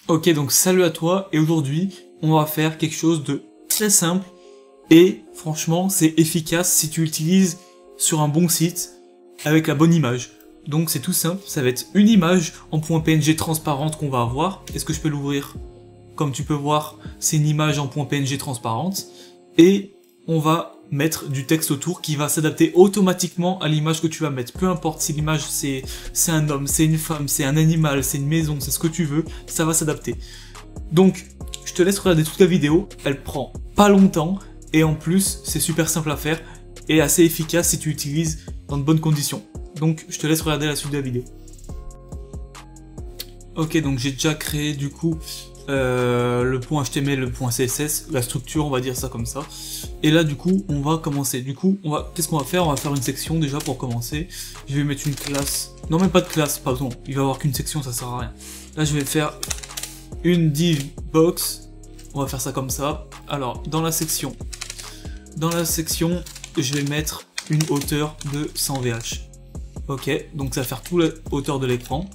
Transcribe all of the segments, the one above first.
Ok, donc salut à toi, et aujourd'hui, on va faire quelque chose de très simple, et franchement, c'est efficace si tu l'utilises sur un bon site, avec la bonne image. Donc c'est tout simple, ça va être une image en .png transparente qu'on va avoir. Est-ce que je peux l'ouvrir? Comme tu peux voir, c'est une image en .png transparente, et on va mettre du texte autour qui va s'adapter automatiquement à l'image que tu vas mettre. Peu importe si l'image c'est un homme, c'est une femme, c'est un animal, c'est une maison, c'est ce que tu veux, ça va s'adapter. Donc, je te laisse regarder toute la vidéo, elle prend pas longtemps, et en plus, c'est super simple à faire, et assez efficace si tu l'utilises dans de bonnes conditions. Donc, je te laisse regarder la suite de la vidéo. Ok, donc j'ai déjà créé du coup le point HTML, le point CSS, la structure, on va dire ça comme ça. Et là, du coup, on va commencer. Du coup, qu'est-ce qu'on va faire? On va faire une section déjà pour commencer. Je vais mettre une classe. Non, même pas de classe, pardon. Il va y avoir qu'une section, ça sert à rien. Là, je vais faire une div box. On va faire ça comme ça. Alors, dans la section, je vais mettre une hauteur de 100 VH. Ok, donc ça va faire toute la hauteur de l'écran.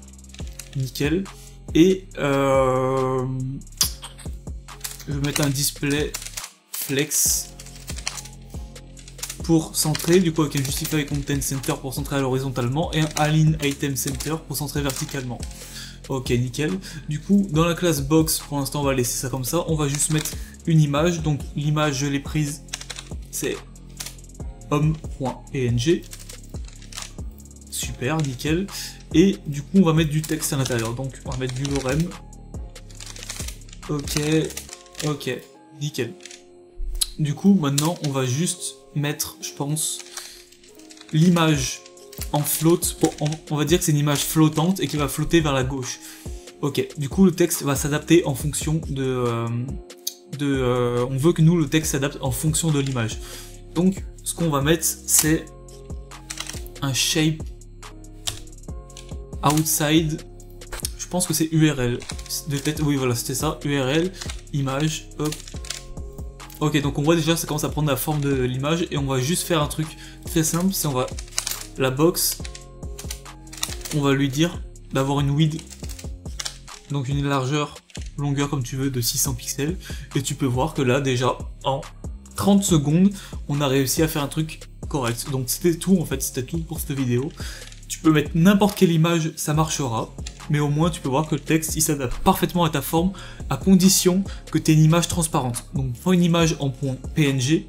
Nickel. Et je vais mettre un display flex pour centrer, du coup avec un justify content center pour centrer horizontalement et un align item center pour centrer verticalement. Ok, nickel. Du coup, dans la classe box, pour l'instant on va laisser ça comme ça, on va juste mettre une image, donc l'image je l'ai prise, c'est homme.png. Super, nickel. Et du coup on va mettre du texte à l'intérieur, donc on va mettre du lorem. Ok, nickel. Du coup maintenant on va juste mettre, je pense, l'image en float, on va dire que c'est une image flottante et qui va flotter vers la gauche. Ok, du coup le texte va s'adapter en fonction on veut que nous le texte s'adapte en fonction de l'image. Donc ce qu'on va mettre c'est un shape outside, je pense que c'est URL, de tête, oui voilà c'était ça, URL, image, hop. Ok, donc on voit déjà ça commence à prendre la forme de l'image et on va juste faire un truc très simple, c'est la box, on va lui dire d'avoir une width, donc une largeur, longueur comme tu veux de 600 pixels, et tu peux voir que là déjà en 30 secondes on a réussi à faire un truc correct. Donc c'était tout en fait, c'était tout pour cette vidéo. Tu peux mettre n'importe quelle image, ça marchera, mais au moins tu peux voir que le texte il s'adapte parfaitement à ta forme, à condition que tu aies une image transparente. Donc prends une image en .png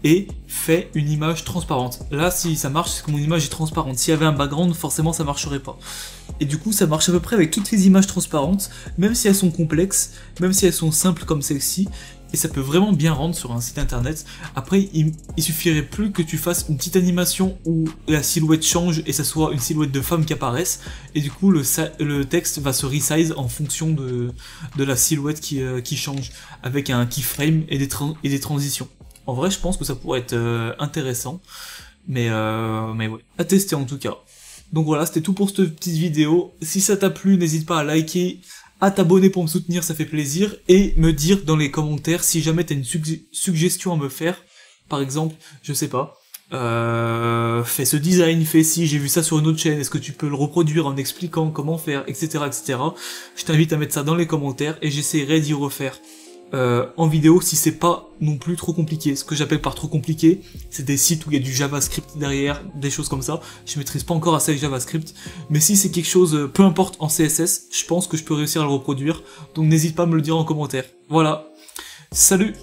et fais une image transparente. Là si ça marche, c'est que mon image est transparente. S'il y avait un background, forcément ça marcherait pas. Et du coup ça marche à peu près avec toutes les images transparentes, même si elles sont complexes, même si elles sont simples comme celle-ci. Et ça peut vraiment bien rendre sur un site internet. Après, il suffirait plus que tu fasses une petite animation où la silhouette change et ça soit une silhouette de femme qui apparaisse. Et du coup, le texte va se resize en fonction de la silhouette qui change, avec un keyframe et des transitions. En vrai, je pense que ça pourrait être intéressant. Mais ouais, à tester en tout cas. Donc voilà, c'était tout pour cette petite vidéo. Si ça t'a plu, n'hésite pas à liker, à t'abonner pour me soutenir, ça fait plaisir, et me dire dans les commentaires si jamais t'as une suggestion à me faire, par exemple, je sais pas, fais ce design, fais ci, j'ai vu ça sur une autre chaîne, est-ce que tu peux le reproduire en expliquant comment faire, etc., etc. Je t'invite à mettre ça dans les commentaires, et j'essaierai d'y refaire en vidéo si c'est pas non plus trop compliqué. Ce que j'appelle par trop compliqué, c'est des sites où il y a du JavaScript derrière, des choses comme ça. Je maîtrise pas encore assez JavaScript, mais si c'est quelque chose, peu importe en CSS, je pense que je peux réussir à le reproduire. Donc n'hésite pas à me le dire en commentaire. Voilà, salut!